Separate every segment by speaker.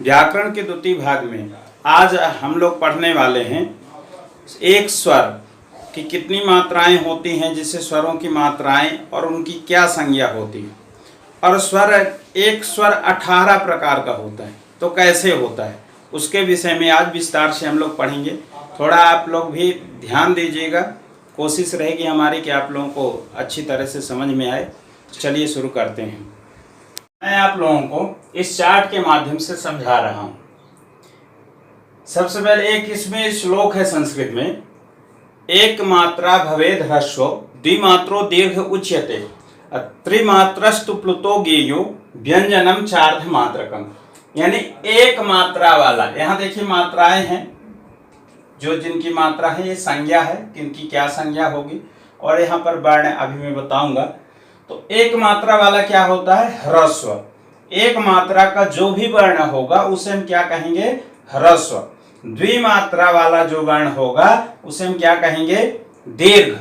Speaker 1: व्याकरण के द्वितीय भाग में आज हम लोग पढ़ने वाले हैं एक स्वर की कितनी मात्राएं होती हैं, जिससे स्वरों की मात्राएं और उनकी क्या संज्ञा होती है। और एक स्वर 18 प्रकार का होता है, तो कैसे होता है उसके विषय में आज विस्तार से हम लोग पढ़ेंगे। थोड़ा आप लोग भी ध्यान दीजिएगा, कोशिश रहेगी हमारी कि आप लोगों को अच्छी तरह से समझ में आए। चलिए शुरू करते हैं। मैं आप लोगों को इस चार्ट के माध्यम से समझा रहा हूँ। सबसे पहले एक इसमें श्लोक है संस्कृत में, एक मात्रा भवेद ह्रस्व द्विमात्रो दीर्घ उच्यते त्रिमात्रस्तु प्लुतो गेयो व्यंजनम चार्ध मात्रकम। यानी एक मात्रा वाला, यहाँ देखिए मात्राएं हैं, जो जिनकी मात्रा है ये संज्ञा है, किनकी क्या संज्ञा होगी, और यहाँ पर वर्ण अभी मैं बताऊंगा। तो एक मात्रा वाला क्या होता है? ह्रस्व। एक मात्रा का जो भी वर्ण होगा उसे हम क्या कहेंगे? ह्रस्व। द्विमात्रा वाला जो वर्ण होगा उसे हम क्या कहेंगे? दीर्घ।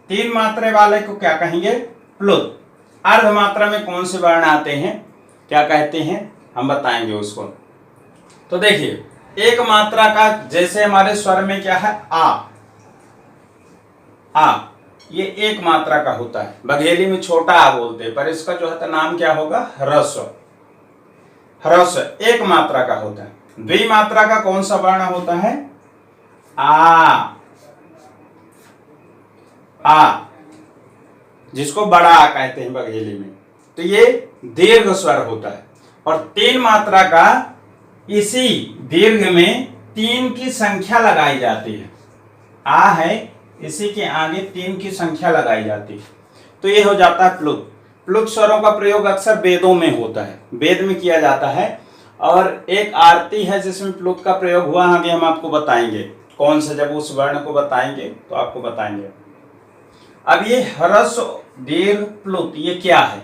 Speaker 1: तीन मात्रा वाले को क्या कहेंगे? प्लुत। अर्ध मात्रा में कौन से वर्ण आते हैं, क्या कहते हैं, हम बताएंगे उसको। तो देखिए एक मात्रा का, जैसे हमारे स्वर में क्या है? आ, ये एक मात्रा का होता है। बघेली में छोटा आ बोलते हैं, पर इसका जो है नाम क्या होगा? ह्रस्व। ह्रस्व एक मात्रा का होता है। द्विमात्रा का कौन सा वर्ण होता है? आ, जिसको बड़ा आ कहते हैं बघेली में, तो ये दीर्घ स्वर होता है। और तीन मात्रा का, इसी दीर्घ में तीन की संख्या लगाई जाती है। आ है, इसी के आगे तीन की संख्या लगाई जाती है, तो ये हो जाता है प्लुत। प्लुत स्वरों का प्रयोग अक्सर वेदों में होता है, वेद में किया जाता है। और एक आरती है जिसमें प्लुत का प्रयोग हुआ, आगे हम आपको बताएंगे कौन सा, जब उस वर्ण को बताएंगे तो आपको बताएंगे। अब ये ह्रस्व दीर्घ प्लुत ये क्या है?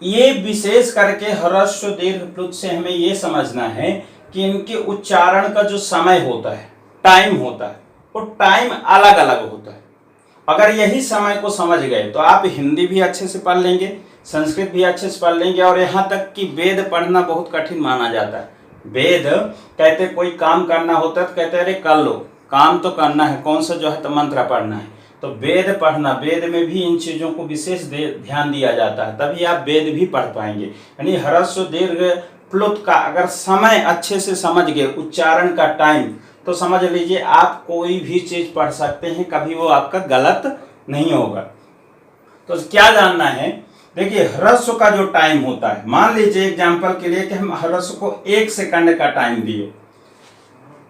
Speaker 1: ये विशेष करके ह्रस्व दीर्घ प्लुत से हमें ये समझना है कि इनके उच्चारण का जो समय होता है, टाइम होता है, वो टाइम अलग अलग होता है। अगर यही समय को समझ गए तो आप हिंदी भी अच्छे से पढ़ लेंगे, संस्कृत भी अच्छे से पढ़ लेंगे, और यहाँ तक कि वेद पढ़ना बहुत कठिन माना जाता है। वेद कहते कोई काम करना होता है तो कहते अरे कर लो, काम तो करना है, कौन सा जो है तो मंत्र पढ़ना है। तो वेद पढ़ना, वेद में भी इन चीजों को विशेष ध्यान दिया जाता है, तभी आप वेद भी पढ़ पाएंगे। यानी ह्रस्व दीर्घ प्लुत का अगर समय अच्छे से समझ गए, उच्चारण का टाइम, तो समझ लीजिए आप कोई भी चीज पढ़ सकते हैं, कभी वो आपका गलत नहीं होगा। तो क्या जानना है? देखिए ह्रस्व का जो टाइम होता है, मान लीजिए एग्जाम्पल के लिए कि हम ह्रस्व को 1 सेकंड का टाइम दिए,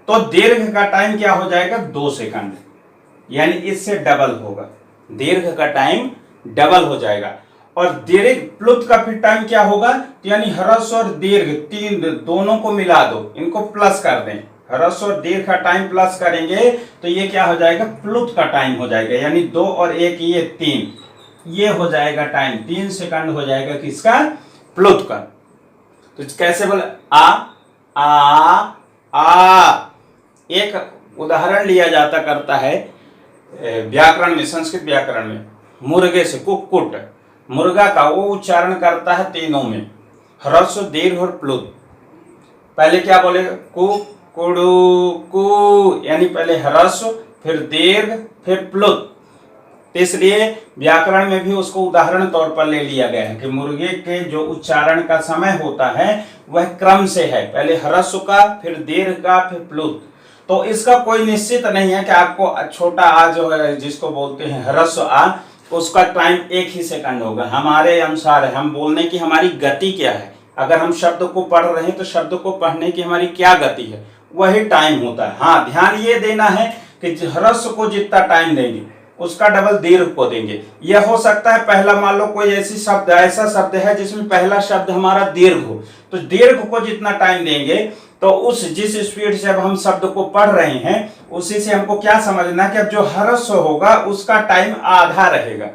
Speaker 1: तो दीर्घ का टाइम क्या हो जाएगा? 2 सेकंड, यानी इससे डबल होगा। दीर्घ का टाइम डबल हो जाएगा। और दीर्घ प्लुत का फिर टाइम क्या होगा? यानी ह्रस्व और दीर्घ तीन दोनों को मिला दो, इनको प्लस कर दें, ह्रस्व और दीर्घ का टाइम प्लस करेंगे तो ये क्या हो जाएगा? प्लुत का टाइम हो जाएगा। यानी 2 और 1 ये 3, ये हो जाएगा टाइम, 3 सेकंड हो जाएगा किसका? प्लुत का। तो कैसे बोले? आ। एक उदाहरण लिया जाता करता है व्याकरण में, संस्कृत व्याकरण में, मुर्गे से, कुक्कुट, मुर्गा का वो उच्चारण करता है तीनों में, ह्रस्व दीर्घ और प्लुत। पहले क्या बोले? कुड़ू कु, यानी पहले ह्रस्व फिर दीर्घ फिर प्लुत। तो इसलिए व्याकरण में भी उसको उदाहरण तौर पर ले लिया गया है कि मुर्गे के जो उच्चारण का समय होता है वह क्रम से है, पहले ह्रस्व का फिर दीर्घ का फिर प्लुत। तो इसका कोई निश्चित नहीं है कि आपको छोटा आ जो है, जिसको बोलते हैं ह्रस्व आ, उसका टाइम 1 ही सेकंड होगा। हमारे अनुसार है, हम बोलने की हमारी गति क्या है, अगर हम शब्द को पढ़ रहे हैं तो शब्द को पढ़ने की हमारी क्या गति है, वही टाइम होता है। हाँ, ध्यान ये देना है कि ह्रस्व को जितना टाइम देंगे उसका डबल दीर्घ को देंगे। यह हो सकता है पहला, मान लो कोई ऐसा शब्द है जिसमें पहला शब्द हमारा दीर्घ हो, तो दीर्घ को जितना टाइम देंगे तो उस जिस स्पीड से अब हम शब्द को पढ़ रहे हैं उसी से हमको क्या समझना है कि अब जो ह्रस्व होगा उसका टाइम आधा रहेगा।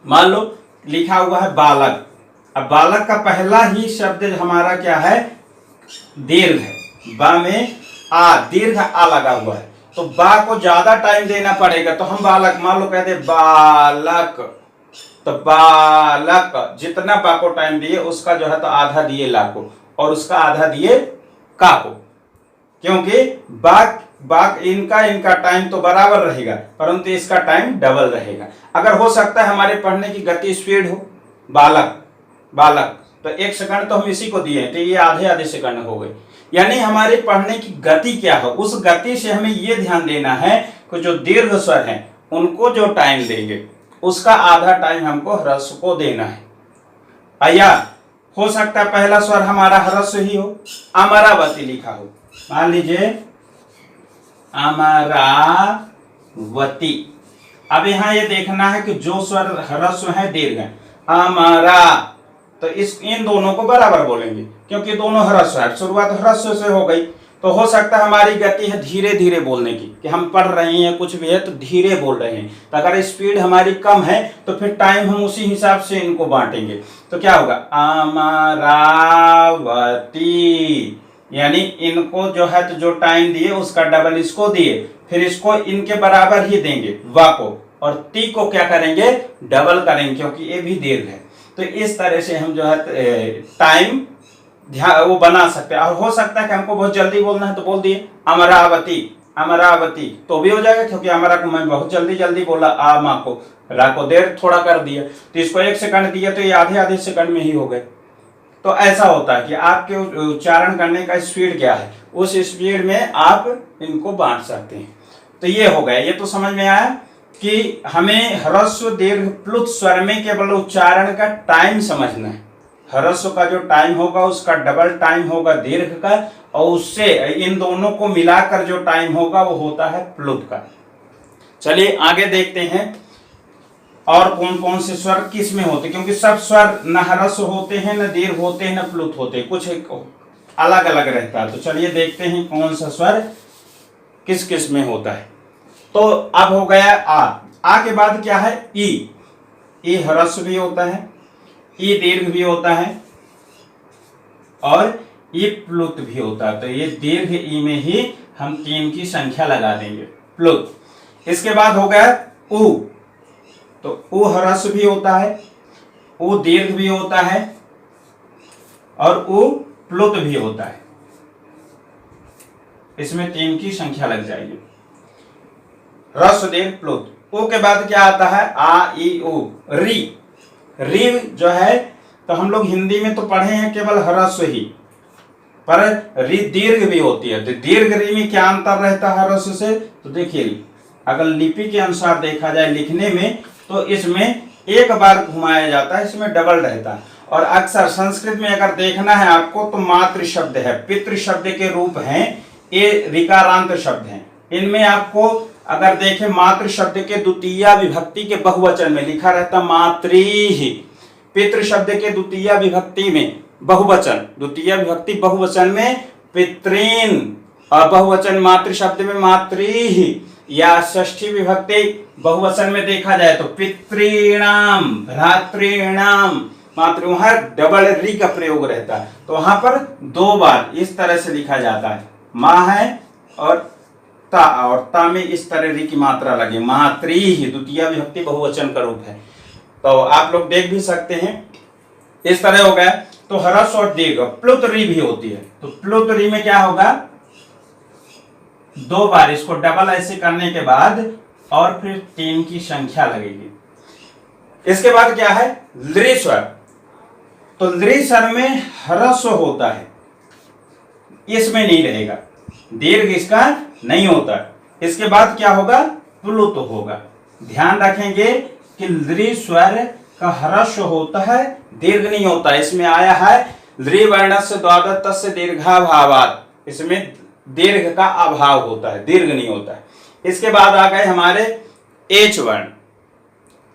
Speaker 1: मान लो लिखा हुआ है बालक, अब बालक का पहला ही शब्द हमारा क्या है? दीर्घ है, बा में आ, दीर्घ आ लगा हुआ है, तो बा को ज्यादा टाइम देना पड़ेगा। तो हम बालक, मान लो कहते बालक, तो बालक जितना बा को टाइम दिए उसका जो है तो आधा दिए ला को, और उसका आधा दिए का को, क्योंकि बाक बाक इनका टाइम तो बराबर रहेगा परंतु इसका टाइम डबल रहेगा। अगर हो सकता है हमारे पढ़ने की गति स्पीड हो, बालक तो 1 सेकंड तो हम इसी को दिए तो ये आधे आधे सेकंड हो गए। यानी हमारे पढ़ने की गति क्या है, उस गति से हमें ये ध्यान देना है कि जो दीर्घ स्वर हैं उनको जो टाइम देंगे उसका आधा टाइम हमको ह्रस्व को देना है। या हो सकता है पहला स्वर हमारा ह्रस्व ही हो, अमरावती लिखा हो, मान लीजिए अमरावती। अब यहां ये देखना है कि जो स्वर ह्रस्व है दीर्घ है, अमरा, तो इन दोनों को बराबर बोलेंगे क्योंकि दोनों ह्रस्व है, शुरुआत ह्रस्व से हो गई। तो हो सकता है हमारी गति है धीरे धीरे बोलने की, कि हम पढ़ रहे हैं कुछ भी है तो धीरे बोल रहे हैं। तो अगर स्पीड हमारी कम है तो फिर टाइम हम उसी हिसाब से इनको बांटेंगे। तो क्या होगा, अमरावती, यानी इनको जो है तो जो टाइम दिए उसका डबल इसको दिए, फिर इसको इनके बराबर ही देंगे वा को, और ती को क्या करेंगे, डबल करेंगे क्योंकि ये भी दीर्घ है। तो इस तरह से हम जो है टाइम वो बना सकते हैं। और हो सकता है कि हमको बहुत जल्दी बोलना है तो बोल दिए अमरावती तो भी हो जाएगा, क्योंकि अमरा को मैं बहुत जल्दी बोला, आ माँ को, रा को देर थोड़ा कर दिया, तो इसको 1 सेकंड दिया तो ये आधे सेकंड में ही हो गए। तो ऐसा होता है कि आपके उच्चारण करने का स्पीड क्या है, उस स्पीड में आप इनको बांट सकते हैं। तो ये हो गया, ये तो समझ में आया कि हमें ह्रस्व दीर्घ प्लुत स्वर में केवल उच्चारण का टाइम समझना है। ह्रस्व का जो टाइम होगा उसका डबल टाइम होगा दीर्घ का, और उससे इन दोनों को मिलाकर जो टाइम होगा वो होता है प्लुत का। चलिए आगे देखते हैं और कौन कौन से स्वर किस में होते, क्योंकि सब स्वर न ह्रस्व होते हैं, न दीर्घ होते हैं, न प्लुत होते हैं, कुछ अलग अलग रहता है। तो चलिए देखते हैं कौन सा स्वर किस किस में होता है। तो अब हो गया आ के बाद क्या है, ई ह्रस्व भी होता है, ई दीर्घ भी होता है, और ई प्लुत भी होता है। तो ये दीर्घ ई में ही हम 3 की संख्या लगा देंगे, प्लुत। इसके बाद हो गया उ, तो उ ह्रस्व भी होता है, उ दीर्घ भी होता है, और उ प्लुत भी होता है। इसमें 3 की संख्या लग जाएगी, ह्रस्व दीर्घ प्लुत। उ के बाद क्या आता है, आ ई उ, री जो है तो हम लोग हिंदी में तो पढ़े हैं केवल ह्रस्व ही, पर री दीर्घ भी होती है। तो दीर्घ री में क्या अंतर रहता है ह्रस्व से, तो देखिए अगर लिपि के अनुसार देखा जाए लिखने में तो इसमें एक बार घुमाया जाता है, इसमें डबल रहता है। और अक्सर संस्कृत में अगर देखना है आपको तो मातृ शब्द है, पितृ शब्द के रूप हैं, ये ऋकारांत शब्द हैं। इनमें आपको अगर देखें मातृ शब्द के द्वितीय विभक्ति के बहुवचन में लिखा रहता मातृ, पितृ शब्द के द्वितीय विभक्ति में बहुवचन, द्वितीय विभक्ति बहुवचन में पितृन, और बहुवचन मातृ शब्द में मातृ, या षष्ठी विभक्ति बहुवचन में देखा जाए तो पितृणाम, भ्रातृणाम, मातृ, वहां डबल री का प्रयोग रहता है। तो वहां पर 2 बार इस तरह से लिखा जाता है, माँ है और ता में इस तरह री की मात्रा लगे, मातृ द्वितीय विभक्ति बहुवचन का रूप है। तो आप लोग देख भी सकते हैं, इस तरह हो गया। तो ह्रस्व और दीर्घ प्लुत री भी होती है। तो प्लुत री में क्या होगा, 2 बार इसको डबल ऐसे करने के बाद और फिर 3 की संख्या लगेगी। इसके बाद क्या है, लृ स्वर। तो लृ स्वर में ह्रस्व होता है, इसमें नहीं रहेगा, दीर्घ इसका नहीं होता। इसके बाद क्या होगा, प्लुत होगा। ध्यान रखेंगे कि लृ स्वर का ह्रस्व होता है, दीर्घ नहीं होता। इसमें आया है लृ वर्णस्य द्वादश तस्य दीर्घाभावात्, इसमें दीर्घ का अभाव होता है, दीर्घ नहीं होता है। इसके बाद आ गए हमारे एच वर्ण,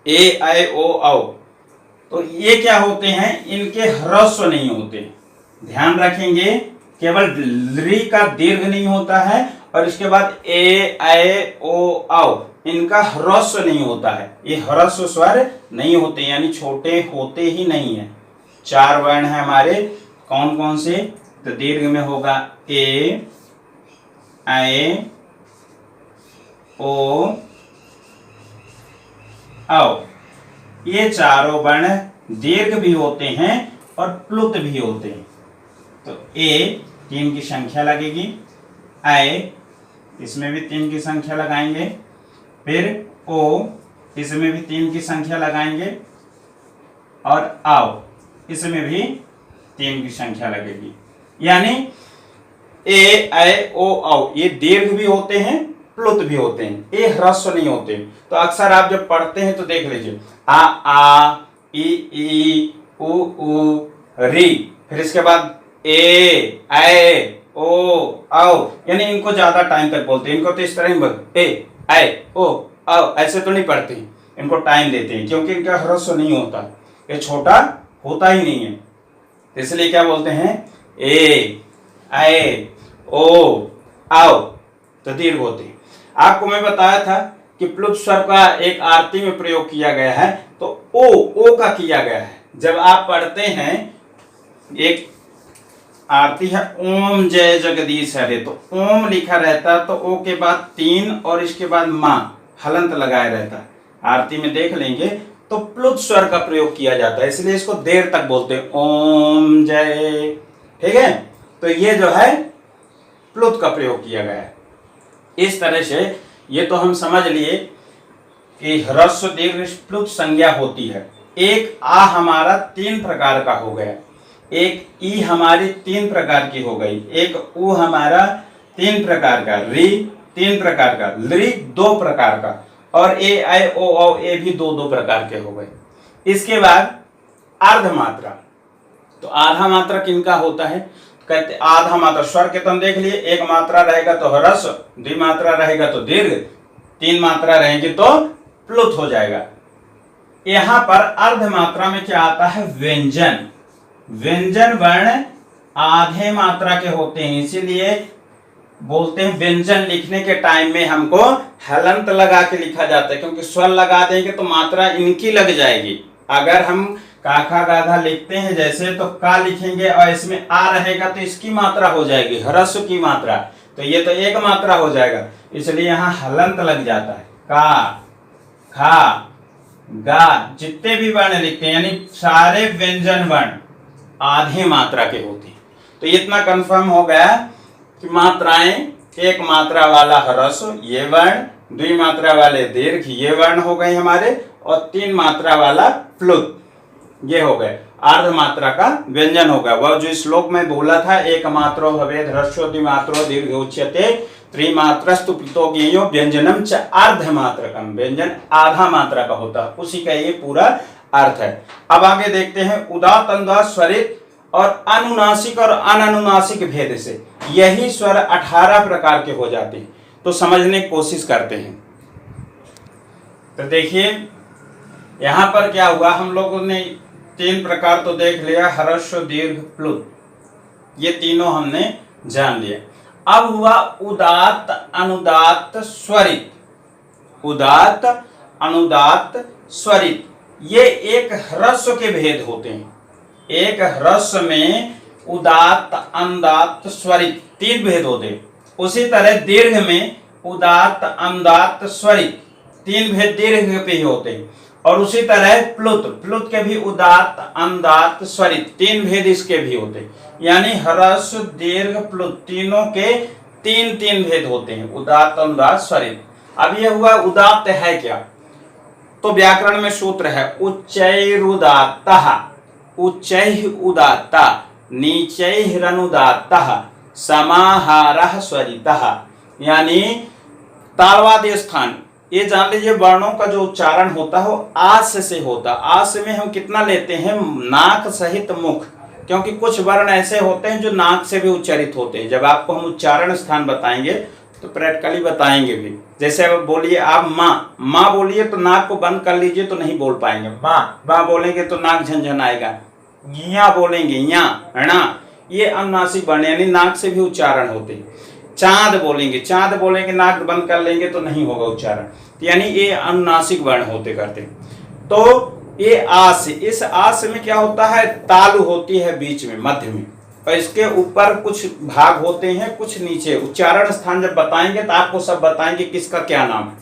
Speaker 1: ए ऐ ओ औ। तो ये क्या होते हैं, इनके ह्रस्व नहीं होते। ध्यान रखेंगे केवल लृ का दीर्घ नहीं होता है, और इसके बाद ए ऐ ओ औ इनका ह्रस्व नहीं होता है, ये ह्रस्व स्वर नहीं होते, यानी छोटे होते ही नहीं है। 4 वर्ण है हमारे, कौन कौन से, तो दीर्घ में होगा ए ऐ ओ औ। ये चारों वर्ण दीर्घ भी होते हैं और प्लुत भी होते हैं। तो ए 3 की संख्या लगेगी, ऐ इसमें भी 3 की संख्या लगाएंगे, फिर ओ इसमें भी 3 की संख्या लगाएंगे, और आओ इसमें भी 3 की संख्या लगेगी। यानी ए ऐ ओ औ ये दीर्घ भी होते हैं, प्लुत भी होते हैं, ये ह्रस्व नहीं होते। तो अक्सर आप जब पढ़ते हैं तो देख लीजिए आ ई उ री, फिर इसके बाद ए ऐ ओ औ, यानी इनको ज्यादा टाइम तक बोलते हैं। इनको तो इस तरह ही ए ऐ ओ औ ऐसे तो नहीं पढ़ते हैं, इनको टाइम देते हैं क्योंकि इनका ह्रस्व नहीं होता, ये छोटा होता ही नहीं है, इसलिए क्या बोलते हैं ए ऐ ओ औ, तो दीर्घ होते हैं। आपको मैं बताया था कि प्लुत स्वर का एक आरती में प्रयोग किया गया है, तो ओ का किया गया है। जब आप पढ़ते हैं एक आरती है ओम जय जगदीश हरे, तो ओम लिखा रहता तो ओ के बाद 3 और इसके बाद मां हलंत लगाया रहता। आरती में देख लेंगे तो प्लुत स्वर का प्रयोग किया जाता है, इसलिए इसको देर तक बोलते हैं ओम जय। ठीक है, तो ये जो है प्लुत का प्रयोग किया गया है। इस तरह से ये तो हम समझ लिए कि ह्रस्व दीर्घ प्लुत संज्ञा होती है। एक आ हमारा 3 प्रकार का हो गया, एक ई हमारी 3 प्रकार की हो गई, एक उ हमारा 3 प्रकार का, री 3 प्रकार का, लृ 2 प्रकार का, और ए ऐ ओ औ ए भी 2 प्रकार के हो गए। इसके बाद अर्ध मात्रा, तो आधा मात्रा किनका होता है, कहते आधा मात्रा स्वर के तुम देख लिए, एक मात्रा रहेगा तो ह्रस्व, 2 मात्रा रहेगा तो दीर्घ, 3 मात्रा रहेगी तो प्लुत हो जाएगा। यहां पर अर्ध मात्रा में क्या आता है, व्यंजन। व्यंजन वर्ण आधे मात्रा के होते हैं, इसीलिए बोलते हैं व्यंजन लिखने के टाइम में हमको हलंत लगा के लिखा जाता है, क्योंकि स्वर लगा देंगे तो मात्रा इनकी लग जाएगी। अगर हम काखा गाधा लिखते हैं जैसे, तो का लिखेंगे और इसमें आ रहेगा तो इसकी मात्रा हो जाएगी ह्रस्व की मात्रा, तो ये तो एक मात्रा हो जाएगा, इसलिए यहाँ हलंत लग जाता है। का खा गा जितने भी वर्ण लिखते हैं, यानी सारे व्यंजन वर्ण आधे मात्रा के होते हैं। तो इतना कंफर्म हो गया कि मात्राएं, एक मात्रा वाला ह्रस्व ये वर्ण, 2 मात्रा वाले दीर्घ ये वर्ण हो गए हमारे, और 3 मात्रा वाला प्लुत ये हो गए। अर्ध मात्रा का व्यंजन होगा, वह जो श्लोक में बोला था, एक मात्रो भवेद ह्रस्व द्विमात्रो दीर्घ उच्यते त्रिमात्रस्तु प्लुतो ज्ञेयो व्यंजनम च अर्ध मात्रकम, व्यंजन आधा मात्रा का होता है, उसी का ये पूरा अर्थ है। अब आगे देखते हैं उदात्त अनुदात्त स्वरित और अनुनासिक और अननुनासिक भेद से यही स्वर 18 प्रकार के हो जाते हैं। तो समझने की कोशिश करते हैं। तो देखिए यहां पर क्या हुआ, हम लोगों ने 3 प्रकार तो देख लिया, ह्रस्व दीर्घ प्लुत, ये तीनों हमने जान लिए। अब हुआ उदात्त अनुदात्त स्वरित। उदात्त अनुदात्त स्वरित ये एक ह्रस्व के भेद होते हैं। एक ह्रस्व में उदात्त अनुदात्त स्वरित 3 भेद होते हैं। उसी तरह दीर्घ में उदात्त अनुदात्त स्वरित 3 भेद दीर्घ पे ही होते हैं। और उसी तरह प्लुत, प्लुत के भी उदात्त अनुदात्त स्वरित 3 भेद इसके भी होते हैं। यानी ह्रस्व दीर्घ प्लुत तीनों के 3 भेद होते हैं, उदात्त अनुदात्त स्वरित। अब यह हुआ उदात्त है क्या, तो व्याकरण में सूत्र है उच्चैरुदात्तः, उच्चैः उदात्ता नीचैरनुदात्तः समाहारः स्वरितः। यानी तालवादी स्थान, ये जान लीजिए वर्णों का जो उच्चारण होता है वो आस से होता है। आस में हम कितना लेते हैं, नाक सहित मुख, क्योंकि कुछ वर्ण ऐसे होते हैं जो नाक से भी उच्चारित होते हैं। जब आपको हम उच्चारण स्थान बताएंगे तो प्रैक्टिकली बताएंगे भी। जैसे अब बोलिए आप माँ, माँ बोलिए तो नाक को बंद कर लीजिए तो नहीं बोल पाएंगे। माँ, माँ बोलेंगे तो नाक झनझन आएगा। या बोलेंगे या णा, ये अनुनासिक वर्ण यानी नाक से भी उच्चारण होते हैं। चांद बोलेंगे, चांद बोलेंगे नाक बंद कर लेंगे तो नहीं होगा उच्चारण, यानी ये अनुनासिक वर्ण होते करते। तो ये आस, इस आस में क्या होता है, तालु होती है बीच में मध्य में, और इसके ऊपर कुछ भाग होते हैं, कुछ नीचे। उच्चारण स्थान जब बताएंगे तो आपको सब बताएंगे किसका क्या नाम है।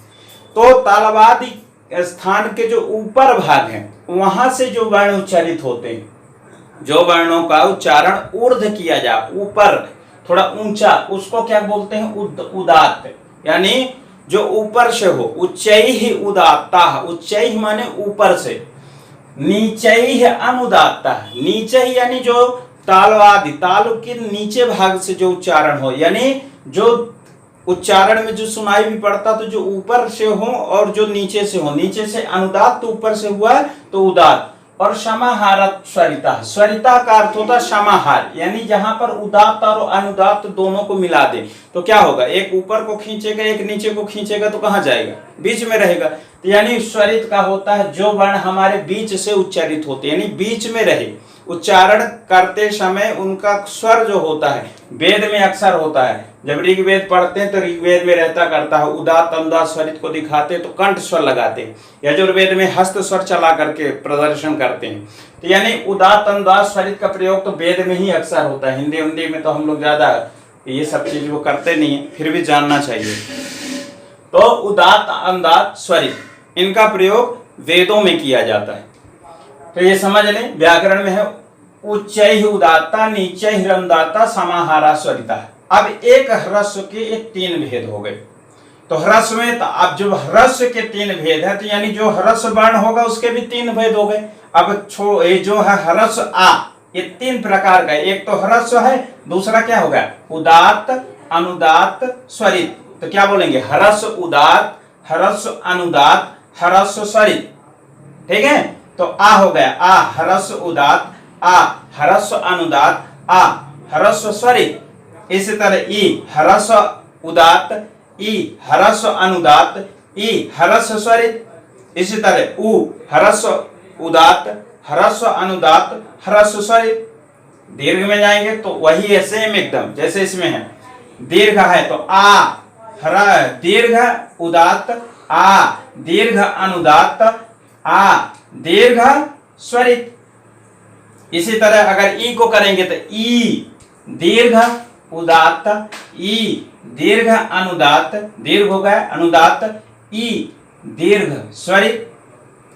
Speaker 1: तो तालवादी स्थान के जो ऊपर भाग हैं वहां से जो वर्ण उच्चारित होते हैं जो वर्णों का उच्चारण ऊर्ध किया जाए, ऊपर थोड़ा ऊंचा, उसको क्या बोलते हैं? उदात्त, यानी जो ऊपर से हो। उच्चैः उदात्तः, उच्चैः माने ऊपर से, नीचैः अनुदात्तः, नीचे ही यानी जो तालवादि, तालु के नीचे भाग से जो उच्चारण हो, यानी जो उच्चारण में जो सुनाई भी पड़ता तो जो ऊपर से हो और जो नीचे से हो, नीचे से अनुदात तो ऊपर से हुआ तो उदात। और समाहारत स्वरिता, स्वरिता का अर्थ होता है समाहार, यानी जहां पर उदात और अनुदात दोनों को मिला दे तो क्या होगा? एक ऊपर को खींचेगा, एक नीचे को खींचेगा तो कहां जाएगा? बीच में रहेगा। तो यानी स्वरित का होता है जो वर्ण हमारे बीच से उच्चारित होते, यानी बीच में रहे। उच्चारण करते समय उनका स्वर जो होता है, वेद में अक्सर होता है, जब ऋग्वेद पढ़ते हैं तो ऋग्वेद में रहता करता है उदात अनुदात स्वरित को दिखाते तो कंठ स्वर लगाते हैं, यजुर्वेद में हस्त स्वर चला करके प्रदर्शन करते हैं। तो यानी उदात अनुदात स्वरित का प्रयोग तो वेद में ही अक्सर होता है। हिंदी में तो हम लोग ज्यादा ये सब चीज वो करते नहीं है, फिर भी जानना चाहिए। तो उदात अनुदात स्वरित इनका प्रयोग वेदों में किया जाता है। तो ये समझ लें, व्याकरण में है उच्चैः उदात्ता, नीचैः अनुदात्ता, समाहारा स्वरिता। अब एक ह्रस्व के एक 3 भेद हो गए। तो ह्रस्व में, तो अब जो ह्रस्व के 3 भेद है, तो यानी जो ह्रस्व वर्ण होगा उसके भी 3 भेद हो गए। अब ये जो है ह्रस्व आ, ये 3 प्रकार का, एक तो ह्रस्व है, दूसरा क्या होगा? उदात्त अनुदात्त स्वरित। तो क्या बोलेंगे? ह्रस्व उदात्त, ह्रस्व अनुदात्त, ह्रस्व स्वरित। ठीक है, तो आ हो गया, आ ह्रस्व उदात्त, आ ह्रस्व अनुदात्त, आ ह्रस्व स्वरित। इसी तरह ई ह्रस्व उदात्त, ई ह्रस्व अनुदात्त, ई ह्रस्व स्वरित। इसी तरह उ ह्रस्व उदात्त, ह्रस्व अनुदात्त, ह्रस्व स्वरित। दीर्घ में जाएंगे तो वही है, सेम एकदम जैसे इसमें है। दीर्घ है तो आ दीर्घ उदात्त, आ दीर्घ अनुदात्त, आ दीर्घ स्वरित। इसी तरह अगर ई को करेंगे तो ई दीर्घ उदात्त, ई दीर्घ अनुदात्त, दीर्घ हो गया अनुदात्त, ई दीर्घ स्वरित।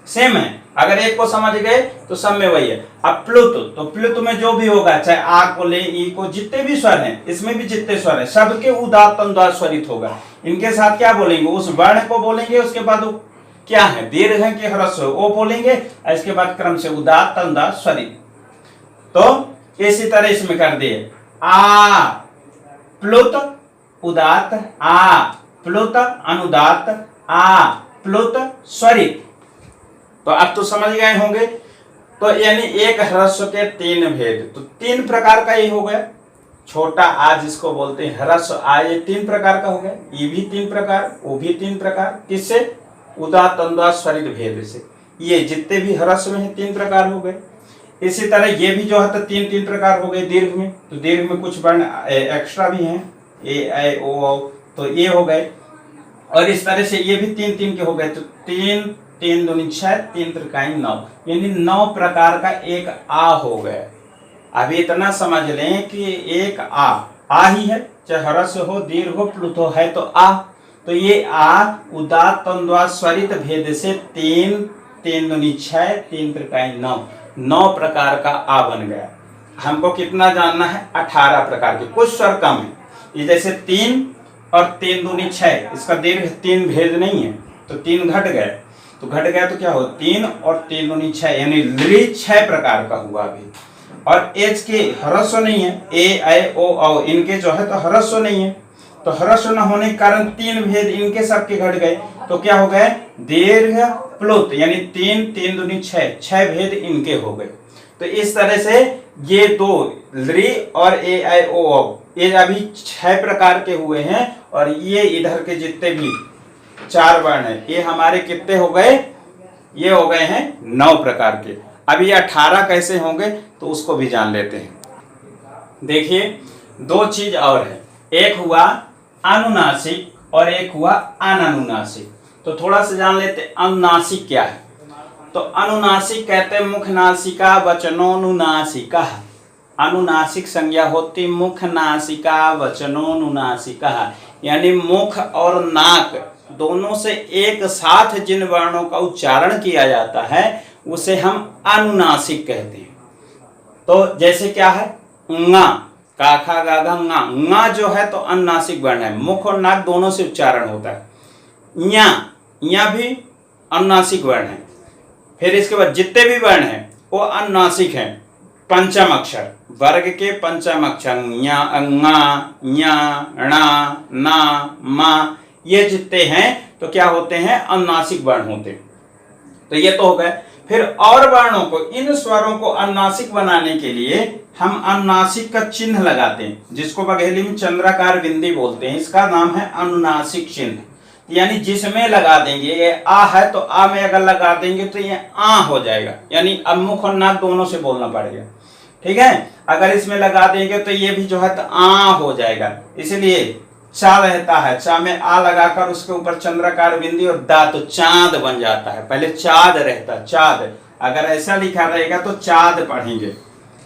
Speaker 1: सेम है, अगर एक को समझ गए तो सब में वही है। अब प्लुत, तो प्लुत में जो भी होगा, चाहे आ को ले, ई को, जितने भी स्वर हैं, इसमें भी जितने स्वर हैं, सबके उदात्त अनुदात्त स्वरित होगा। इनके साथ क्या बोलेंगे? उस वर्ण को बोलेंगे, उसके बाद क्या है, दीर्घ है कि ह्रस्व, वो बोलेंगे, इसके बाद क्रम से उदात्त अनुदात्त स्वरित। तो इसी तरह इसमें कर दिए, आ प्लुत उदात्त, आ प्लुत अनुदात्त, आ प्लुत स्वरित। तो अब तो समझ गए होंगे। तो यानी एक ह्रस्व के 3 भेद, तो 3 प्रकार का ये हो गया। छोटा आ जिसको बोलते हैं ह्रस्व आ, ये 3 प्रकार का हो गया। ये भी 3 प्रकार, वो भी 3 प्रकार, किससे? उदात्त अनुदात्त स्वरित भेद से। ये जितने भी ह्रस्व में 3 प्रकार हो गए। इसी तरह ये भी जो है तो 3 प्रकार हो गए दीर्घ में। तो दीर्घ में कुछ वर्ण एक्स्ट्रा भी हैं, ए ऐ ओ औ, तो ये हो गए। और इस तरह से ये भी 3 के हो गए। तो 3 3 दूनी 6, 3 त्रिकाई 9, यानी 9 प्रकार का एक आ हो गया। अभी इतना समझ लें कि एक आ ही है, चाहे ह्रस्व हो, दीर्घ हो, प्लुत हो, है तो आ। तो ये आ उदात्त अनुदात्त स्वरित भेद से 3 3 दूनी 6, 3 त्रिकाई 9 प्रकार का आ बन गया। हमको कितना जानना है? 18 प्रकार के। कुछ स्वर कम है, ये जैसे 3 और 3 दूनी 6, इसका दीर्घ 3 भेद नहीं है, तो 3 घट गए। तो घट गया तो क्या हो? 3 और 3 दूनी 6, यानी लृ 6 प्रकार का हुआ अभी। और एच के ह्रस्व नहीं है, ए ऐ ओ औ, इनके जो है तो ह्रस्व नहीं है। तो ह्रस्व न होने के कारण 3 भेद इनके सबके घट गए। तो क्या हो गए? दीर्घ प्लुत, यानी 3 3 दूनी 6 भेद इनके हो गए। तो इस तरह से ये 2 लृ और ए ऐ ओ औ, ये अभी 6 प्रकार के हुए हैं। और ये इधर के जितने भी 4 वर्ण है, ये हमारे कितने हो गए? ये हो गए हैं 9 प्रकार के। अब ये 18 कैसे होंगे तो उसको भी जान लेते हैं। देखिए 2 चीज और है, एक हुआ अनुनासिक और एक हुआ अनानुनासिक। तो थोड़ा सा जान लेते हैं अनुनासिक क्या है। तो अनुनासिक कहते हैं मुख नासिका वचनोनुनासिका। अनुनासिक संज्ञा होती मुख नासिका वचनोनुनासिका, यानी मुख और नाक दोनों से एक साथ जिन वर्णों का उच्चारण किया जाता है उसे हम अनुनासिक कहते हैं। तो जैसे क्या है, ङा, का खा गा घा ङा, ङा जो है तो अनुनासिक वर्ण है, मुख और नाक दोनों से उच्चारण होता है। ञा, ञा भी अनुनासिक वर्ण है। फिर इसके बाद जितने भी वर्ण हैं वो अनुनासिक हैं, पंचम अक्षर, वर्ग के पंचम अक्षर, ञा, ङा, ञा, णा, ना, मा, ये जितने हैं तो क्या होते हैं, अनुनासिक वर्ण होते हैं। तो ये तो हो गए। फिर और वर्णों को, इन स्वरों को अनुनासिक बनाने के लिए हम अनुनासिक का चिन्ह लगाते हैं, जिसको बघेली में चंद्राकार बिंदी बोलते हैं। इसका नाम है अनुनासिक चिन्ह। यानी जिसमें लगा देंगे, ये आ है तो आ में अगर लगा देंगे तो ये आ हो जाएगा, यानी अब मुख और नाक दोनों से बोलना पड़ेगा। ठीक है, अगर इसमें लगा देंगे तो ये भी जो है तो आ हो जाएगा। इसलिए चा रहता है, चा में आ लगाकर उसके ऊपर चंद्राकार बिंदी और दा, तो चांद बन जाता है। पहले चाँद रहता, चाँद, अगर ऐसा लिखा रहेगा तो चाँद पढ़ेंगे,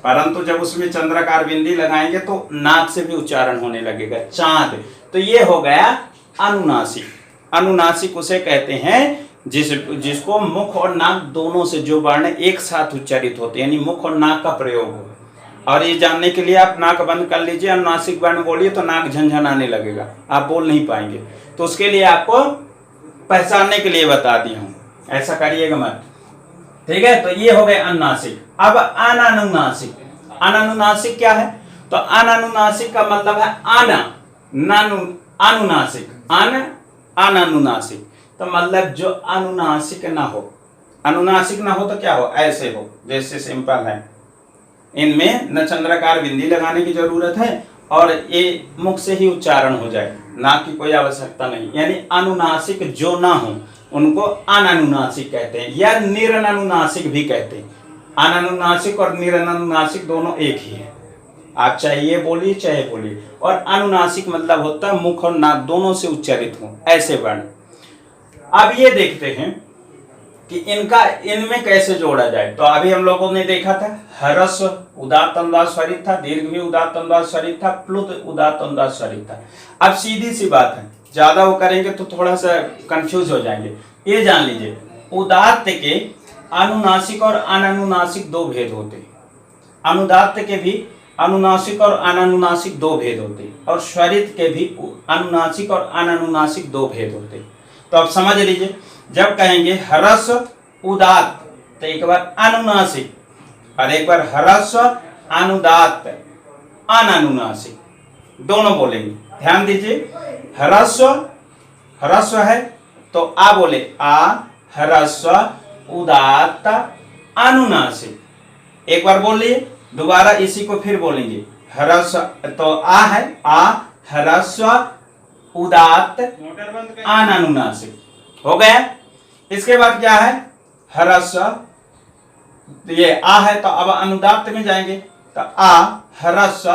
Speaker 1: परंतु जब उसमें चंद्राकार बिंदी लगाएंगे तो नाक से भी उच्चारण होने लगेगा, चाँद। तो ये हो गया अनुनासिक। अनुनासिक उसे कहते हैं जिसको मुख और नाक दोनों से जो वर्ण एक साथ उच्चारित होते हैं, यानी मुख और नाक का प्रयोग हो। और ये जानने के लिए आप नाक बंद कर लीजिए, अनुनासिक वर्ण बोलिए तो नाक झनझनाने लगेगा, आप बोल नहीं पाएंगे। तो उसके लिए आपको पहचानने के लिए बता दिया हूं, ऐसा करिएगा मत। ठीक है, तो ये हो गए अनुनासिक। अब अनानुनासिक। अनानुनासिक क्या है, तो अनानुनासिक का मतलब है आना, नानु, अनुनासिक, अनानुनासिक, तो मतलब जो अनुनासिक ना हो। अनुनासिक ना हो तो क्या हो, ऐसे हो, जैसे सिंपल है, इनमें न चंद्राकार बिंदी लगाने की जरूरत है और ये मुख से ही उच्चारण हो जाए, नाक की कोई आवश्यकता नहीं। यानी अनुनासिक जो ना हो उनको अनानुनासिक कहते हैं, या निरनुनासिक भी कहते हैं। अनानुनासिक और निरनुनासिक दोनों एक ही है, आप चाहे ये बोलिए चाहे बोलिए। और अनुनासिक मतलब होता है मुख और नाक दोनों से उच्चारित हो ऐसे वर्ण। अब ये देखते हैं कि इनमें कैसे जोड़ा जाए। तो अभी हम लोगों ने देखा था ह्रस्व उदात्त अनुदात स्वरित था, दीर्घ भी उदात्त अनुदात स्वरित था, प्लुत उदात्त अनुदात स्वरित था। अब सीधी सी बात है, ज्यादा वो करेंगे तो थोड़ा सा कंफ्यूज हो जाएंगे। ये जान लीजिए, उदात्त के अनुनासिक और अनानुनासिक दो भेद होते हैं। अनुदात्त के भी अनुनासिक और अनानुनासिक दो भेद होते हैं, और स्वरित के भी अनुनासिक और अनानुनासिक दो भेद होते हैं। तो अब समझ लीजिए, जब कहेंगे ह्रस्व उदात्त तो एक बार अनुनासिक और एक बार ह्रस्व अनुदात्त अनानुनासिक, दोनों बोलेंगे। ध्यान दीजिए, ह्रस्व है तो आ बोले, आ ह्रस्व उदात्त अनुनासिक। एक बार बोल लिए, दोबारा इसी को फिर बोलेंगे, ह्रस्व तो आ है, आ ह्रस्व उदात्त अनानुनासिक, हो गया। इसके बाद क्या है, ह्रस्व, तो ये आ है तो अब अनुदात्त में जाएंगे, तो आ ह्रस्व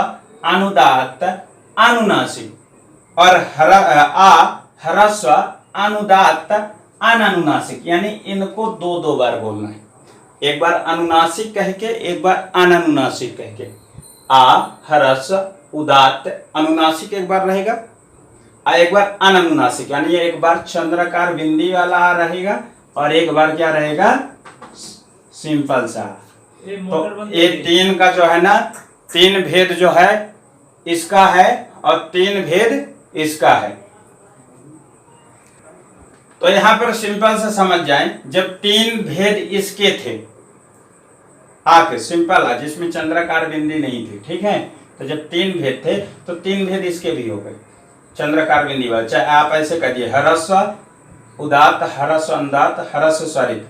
Speaker 1: अनुदात्त अनुनासिक, और आ ह्रस्व अनुदात्त अनानुनासिक, यानी इनको दो दो बार बोलना है, एक बार अनुनासिक कह के एक बार अनानुनासिक कह के। आ ह्रस्व उदात्त अनुनासिक एक बार रहेगा, एक बार अनानुनासिक, यानी एक बार चंद्राकार बिंदी वाला रहेगा और एक बार क्या रहेगा, सिंपल सा। तो ये तीन का जो है ना, तीन भेद जो है इसका है और तीन भेद इसका है। तो यहां पर सिंपल से समझ जाएं, जब तीन भेद इसके थे आके सिंपल आ, जिसमें चंद्राकार बिंदी नहीं थी, ठीक है, तो जब तीन भेद थे तो तीन भेद इसके भी हो गए चंद्राकार बिंदी वाले। चाहे आप ऐसे करिए, ह्रस्व उदात्त ह्रस्व अनुदात्त ह्रस्व स्वरित,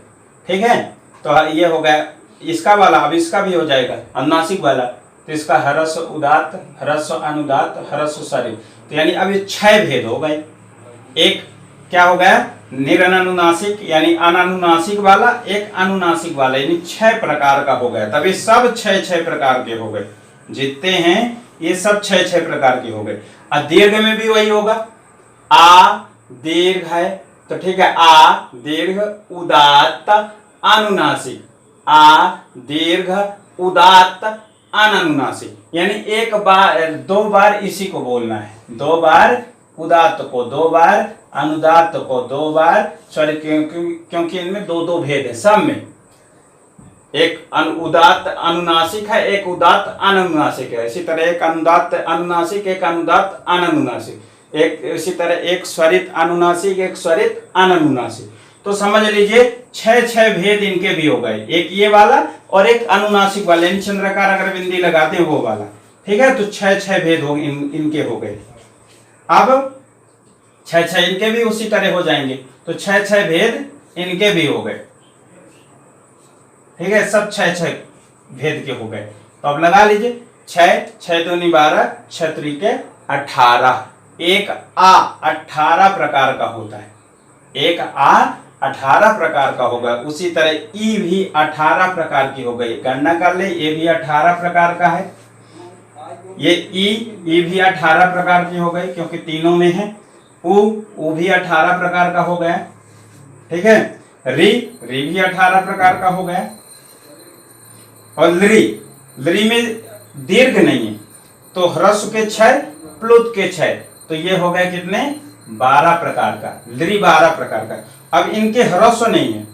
Speaker 1: ठीक है। तो ये हो गया इसका वाला, अब इसका भी हो जाएगा अनुनासिक वाला, तो इसका ह्रस्व उदात्त ह्रस्व अनुदात्त ह्रस्व स्वरित। तो यानी अब ये 6 भेद हो गए। एक क्या हो गया, निरनुनासिक यानी अनानुनासिक वाला, एक अनुनासिक वाला, यानी 6 प्रकार का हो गया। तभी सब 6 प्रकार के हो गए, जितने हैं ये सब 6 प्रकार के हो गए। और दीर्घ में भी वही होगा, आ दीर्घ है तो ठीक है, आ दीर्घ उदात्त अनुनासिक, आ दीर्घ उदात्त अनानुनासिक, यानी एक बार 2 बार इसी को बोलना है, 2 बार उदात्त को, 2 बार अनुदात्त को, 2 बार, सॉरी क्योंकि इनमें 2 भेद है सब में। एक उदात्त अनुनासिक है, एक उदात्त अननुनासिक है। इसी तरह एक अनुदात्त अनुनासिक, एक अनुदात्त अननुनासिक, एक इसी तरह एक स्वरित अनुनासिक, एक स्वरित अननुनासिक। तो समझ लीजिए 6 भेद इनके भी हो गए, एक ये वाला और एक अनुनासिक वाला, इन चंद्रकार अगर बिंदी लगाते हैं वो वाला, ठीक है। तो 6 भेद हो इनके हो गए। अब 6 इनके भी उसी तरह हो जाएंगे, तो 6 भेद इनके भी हो गए, ठीक है। सब 6 भेद के हो गए। तो अब लगा लीजिए 6 दूनी 12, 6 त्रिके 18, एक आ 18 प्रकार का होता है, एक आ 18 प्रकार का होगा। उसी तरह ई भी 18 प्रकार की हो गई, गणना कर ले, ये भी 18 प्रकार का है, ये ई भी 18 प्रकार की हो गई क्योंकि तीनों में है। उ भी 18 प्रकार का हो गया, ठीक है। री भी 18 प्रकार का हो गया। और लरी में दीर्घ नहीं है, तो ह्रस्व के 6, प्लुत के 6, तो ये हो गए कितने 12 प्रकार का, लरी 12 प्रकार का। अब इनके ह्रस्व नहीं है,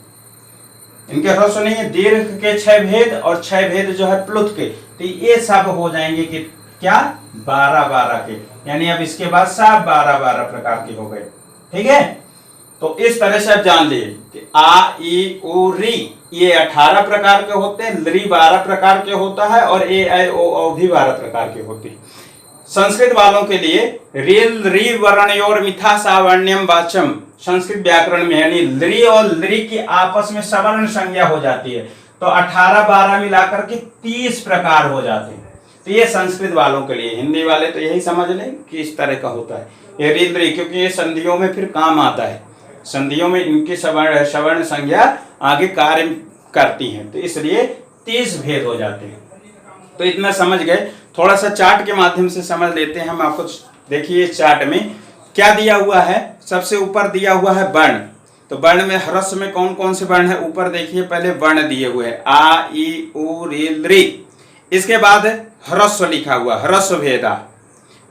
Speaker 1: इनके ह्रस्व नहीं है, दीर्घ के 6 भेद और 6 भेद जो है प्लुत के, तो ये सब हो जाएंगे कि क्या 12 के, यानी अब इसके बाद सब 12 प्रकार के हो गए, ठीक है। तो इस तरह से आप जान लिए कि आ ई उ री ये 18 प्रकार के होते हैं, लरी 12 प्रकार के होता है और ए ऐ ओ औ भी 12 प्रकार के होते हैं। संस्कृत वालों के लिए रील री वर्णयोर मिथा सावर्ण्यम वाचम, संस्कृत व्याकरण में यानी लरी और लरी की आपस में सवर्ण संज्ञा हो जाती है, तो 18-12 मिलाकर के 30 प्रकार हो जाते हैं। तो ये संस्कृत वालों के लिए, हिंदी वाले तो यही समझ लें कि इस तरह का होता है ये रील लरी, क्योंकि ये संधियों में फिर काम आता है, संधियों में इनकी सवर्ण संज्ञा आगे कार्य करती हैं, तो इसलिए 30 भेद हो जाते हैं। तो इतना समझ गए। थोड़ा सा चार्ट के माध्यम से समझ लेते हैं हम आपको। देखिए चार्ट में क्या दिया हुआ है, सबसे ऊपर दिया हुआ है वर्ण, तो वर्ण में ह्रस्व में कौन कौन से वर्ण है, ऊपर देखिए पहले वर्ण दिए हुए हैं आ ई उ री लरी, इसके बाद ह्रस्व लिखा हुआ ह्रस्व भेदा।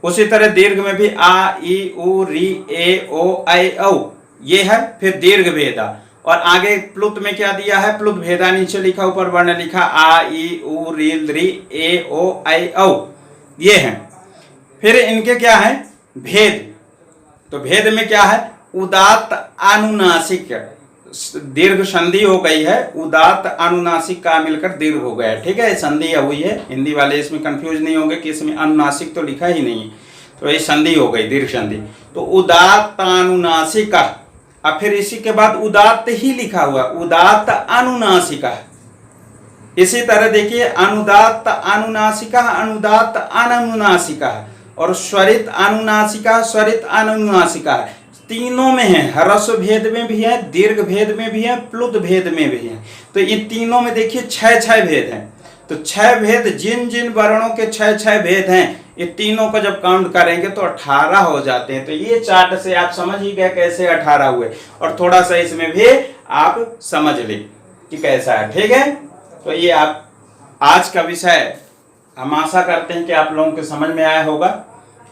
Speaker 1: उसी तरह दीर्घ में भी आ ई उ री ए ओ ऐ औ ये है, फिर दीर्घ भेदा। और आगे प्लुत में क्या दिया है, प्लुत भेदा नीचे लिखा, ऊपर वर्ण लिखा आ ई उ री लरी ए ओ ऐ औ ये है। फिर इनके क्या है भेद, तो भेद में क्या है उदात्त अनुनासिक, दीर्घ संधि हो गई है, उदात्त अनुनासिक का मिलकर दीर्घ हो गया, ठीक है। संधि हुई है, हिंदी वाले इसमें कंफ्यूज नहीं होंगे कि इसमें अनुनासिक तो लिखा ही नहीं है, तो ये संधि हो गई दीर्घ संधि। तो उदात्त अनुनासिका, अब फिर इसी के बाद उदात्त ही लिखा हुआ उदात्त अनुनासिका। इसी तरह देखिए अनुदात्त अनुनासिका, अनुदात्त अननुनासिका और स्वरित अनुनासिका, स्वरित अननुनासिका, तीनों में है, ह्रस्व भेद में भी है, दीर्घ भेद में भी है, प्लुत भेद में भी है। तो इन तीनों में देखिए 6 भेद हैं, तो 6 भेद जिन जिन वर्णों के 6 भेद हैं, ये तीनों को जब काउंट करेंगे तो 18 हो जाते हैं। तो ये चार्ट से आप समझ ही गए कैसे 18 हुए, और थोड़ा सा इसमें भी आप समझ लें कि कैसा है, ठीक है। तो ये आप आज का विषय हम आशा करते हैं कि आप लोगों को समझ में आया होगा।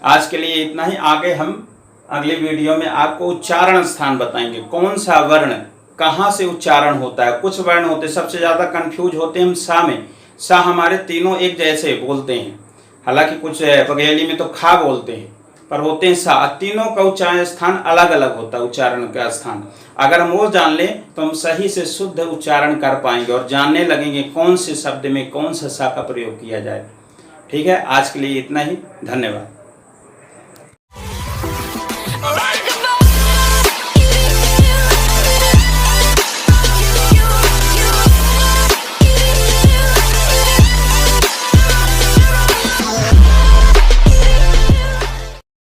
Speaker 1: आज के लिए इतना ही, आगे हम अगली वीडियो में आपको उच्चारण स्थान बताएंगे, कौन सा वर्ण कहाँ से उच्चारण होता है। कुछ वर्ण होते सबसे ज्यादा कंफ्यूज होते हैं हम सा में, सा हमारे तीनों एक जैसे बोलते हैं, हालांकि कुछ बघेली में तो खा बोलते हैं, पर होते हैं सा, तीनों का उच्चारण स्थान अलग अलग होता है, उच्चारण का स्थान। अगर हम वो जान लें तो हम सही से शुद्ध उच्चारण कर पाएंगे और जानने लगेंगे कौन से शब्द में कौन सा सा का प्रयोग किया जाए, ठीक है। आज के लिए इतना ही, धन्यवाद।